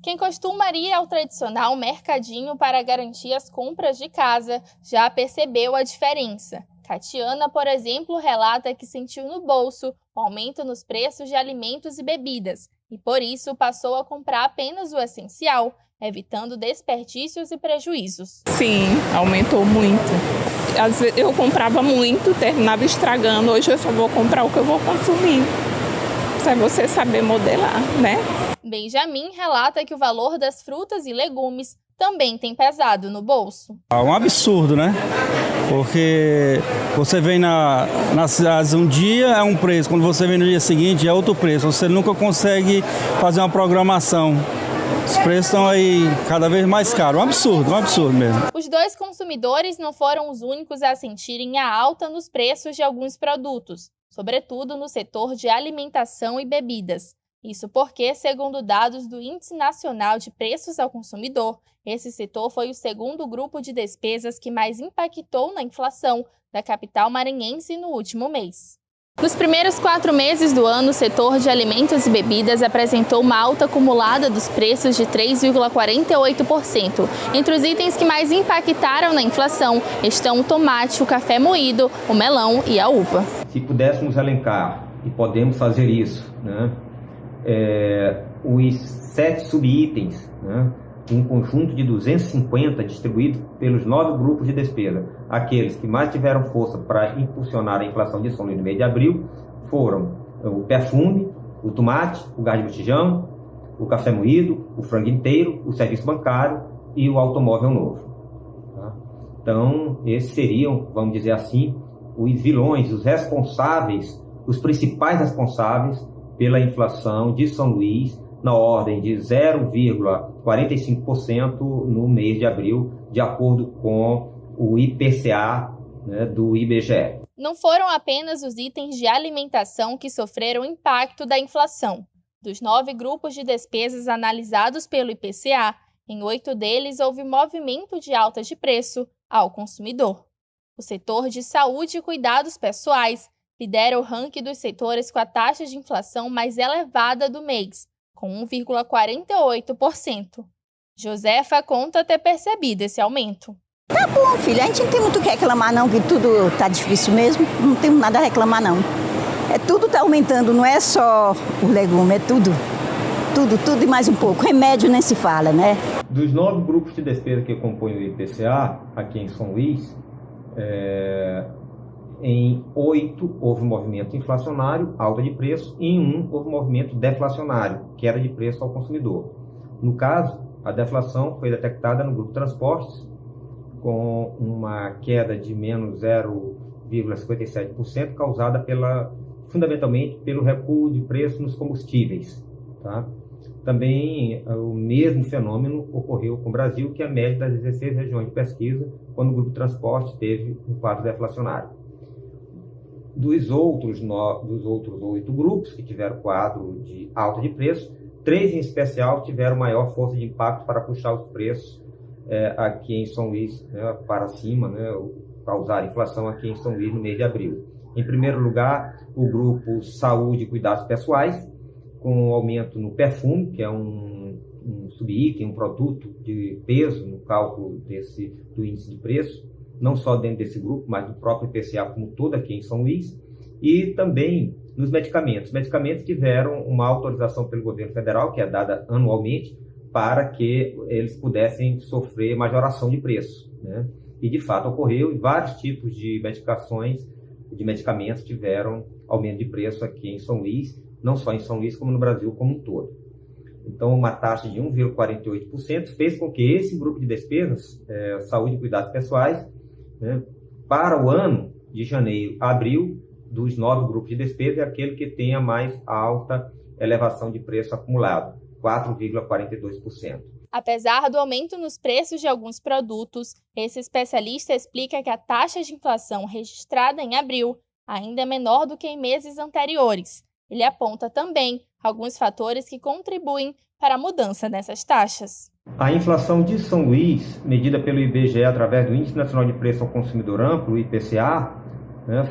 Quem costuma ir ao tradicional mercadinho para garantir as compras de casa já percebeu a diferença. Catiana, por exemplo, relata que sentiu no bolso o aumento nos preços de alimentos e bebidas e, por isso, passou a comprar apenas o essencial, evitando desperdícios e prejuízos. Sim, aumentou muito. Às vezes eu comprava muito, terminava estragando. Hoje eu só vou comprar o que eu vou consumir. Isso é você saber modelar, né? Benjamin relata que o valor das frutas e legumes também tem pesado no bolso. É um absurdo, né? Porque você vem na cidade um dia é um preço, quando você vem no dia seguinte é outro preço. Você nunca consegue fazer uma programação. Os preços estão aí cada vez mais caros. Um absurdo mesmo. Os dois consumidores não foram os únicos a sentirem a alta nos preços de alguns produtos, sobretudo no setor de alimentação e bebidas. Isso porque, segundo dados do Índice Nacional de Preços ao Consumidor, esse setor foi o segundo grupo de despesas que mais impactou na inflação da capital maranhense no último mês. Nos primeiros 4 meses do ano, o setor de alimentos e bebidas apresentou uma alta acumulada dos preços de 3,48%. Entre os itens que mais impactaram na inflação estão o tomate, o café moído, o melão e a uva. Se pudéssemos elencar, e podemos fazer isso, né? Os 7 subitens, né? Um conjunto de 250 distribuídos pelos 9 grupos de despesa. Aqueles que mais tiveram força para impulsionar a inflação de São Luís no mês de abril foram o perfume, o tomate, o gás de botijão, o café moído, o frango inteiro, o serviço bancário e o automóvel novo. Tá? Então, esses seriam, vamos dizer assim, os vilões, os responsáveis, os principais responsáveis pela inflação de São Luís, na ordem de 0,45% no mês de abril, de acordo com o IPCA, né, do IBGE. Não foram apenas os itens de alimentação que sofreram impacto da inflação. Dos 9 grupos de despesas analisados pelo IPCA, em 8 deles houve movimento de alta de preço ao consumidor. O setor de saúde e cuidados pessoais lidera o ranking dos setores com a taxa de inflação mais elevada do mês, com 1,48%. Josefa conta ter percebido esse aumento. Tá bom, filha, a gente não tem muito o que reclamar não, que tudo tá difícil mesmo, não temos nada a reclamar não. Tudo tá aumentando, não é só o legume, é tudo e mais um pouco. Remédio nem se fala, né? Dos 9 grupos de despesa que compõem o IPCA, aqui em São Luís, em 8 houve movimento inflacionário, alta de preço, e em 1 houve movimento deflacionário, queda de preço ao consumidor. No caso, a deflação foi detectada no grupo transportes, com uma queda de menos 0,57%, causada fundamentalmente pelo recuo de preço nos combustíveis. Tá? Também o mesmo fenômeno ocorreu com o Brasil, que é a média das 16 regiões de pesquisa, quando o grupo transporte teve um quadro deflacionário. Dos outros 8 grupos que tiveram quadro de alta de preço, 3 em especial tiveram maior força de impacto para puxar os preços aqui em São Luís, né, para cima, né, causar inflação aqui em São Luís no mês de abril. Em primeiro lugar, o grupo Saúde e Cuidados Pessoais, com um aumento no perfume, que é um subitem, um produto de peso no cálculo do índice de preço, não só dentro desse grupo, mas do próprio IPCA como todo aqui em São Luís, e também nos medicamentos. Os medicamentos tiveram uma autorização pelo governo federal, que é dada anualmente, para que eles pudessem sofrer majoração de preço, né? E de fato ocorreu, e vários tipos de medicamentos tiveram aumento de preço aqui em São Luís, não só em São Luís, como no Brasil como um todo. Então, uma taxa de 1,48% fez com que esse grupo de despesas, saúde e cuidados pessoais, né, para o ano de janeiro a abril, dos 9 grupos de despesa, é aquele que tem a mais alta elevação de preço acumulado, 4,42%. Apesar do aumento nos preços de alguns produtos, esse especialista explica que a taxa de inflação registrada em abril ainda é menor do que em meses anteriores. Ele aponta também alguns fatores que contribuem para a mudança nessas taxas. A inflação de São Luís, medida pelo IBGE através do Índice Nacional de Preço ao Consumidor Amplo, IPCA,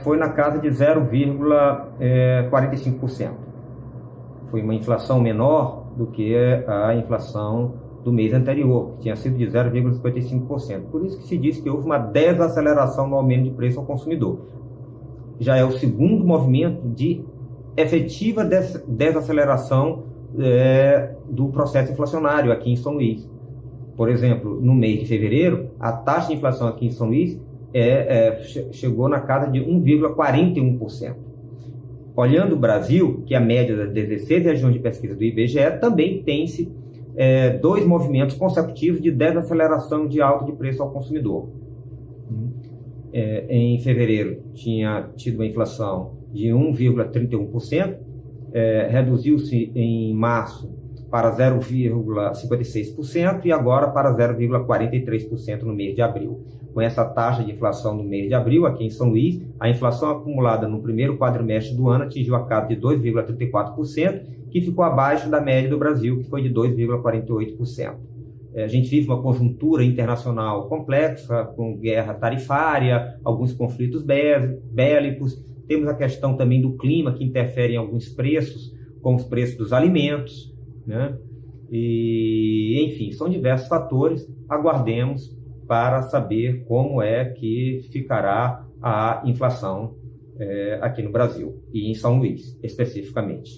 foi na casa de 0,45%. Foi uma inflação menor do que a inflação do mês anterior, que tinha sido de 0,55%. Por isso que se diz que houve uma desaceleração no aumento de preço ao consumidor. Já é o segundo movimento de efetiva desaceleração do processo inflacionário aqui em São Luís. Por exemplo, no mês de fevereiro, a taxa de inflação aqui em São Luís chegou na casa de 1,41%. Olhando o Brasil, que é a média das 16 regiões de pesquisa do IBGE, também tem-se 2 movimentos consecutivos de desaceleração de alta de preço ao consumidor. Em fevereiro, tinha tido uma inflação de 1,31%, reduziu-se em março para 0,56% e agora para 0,43% no mês de abril. Com essa taxa de inflação no mês de abril, aqui em São Luís, a inflação acumulada no primeiro quadrimestre do ano atingiu a casa de 2,34%, que ficou abaixo da média do Brasil, que foi de 2,48%. A gente vive uma conjuntura internacional complexa, com guerra tarifária, alguns conflitos bélicos. Temos a questão também do clima, que interfere em alguns preços, como os preços dos alimentos, né? E, enfim, são diversos fatores. Aguardemos para saber como é que ficará a inflação aqui no Brasil e em São Luís, especificamente.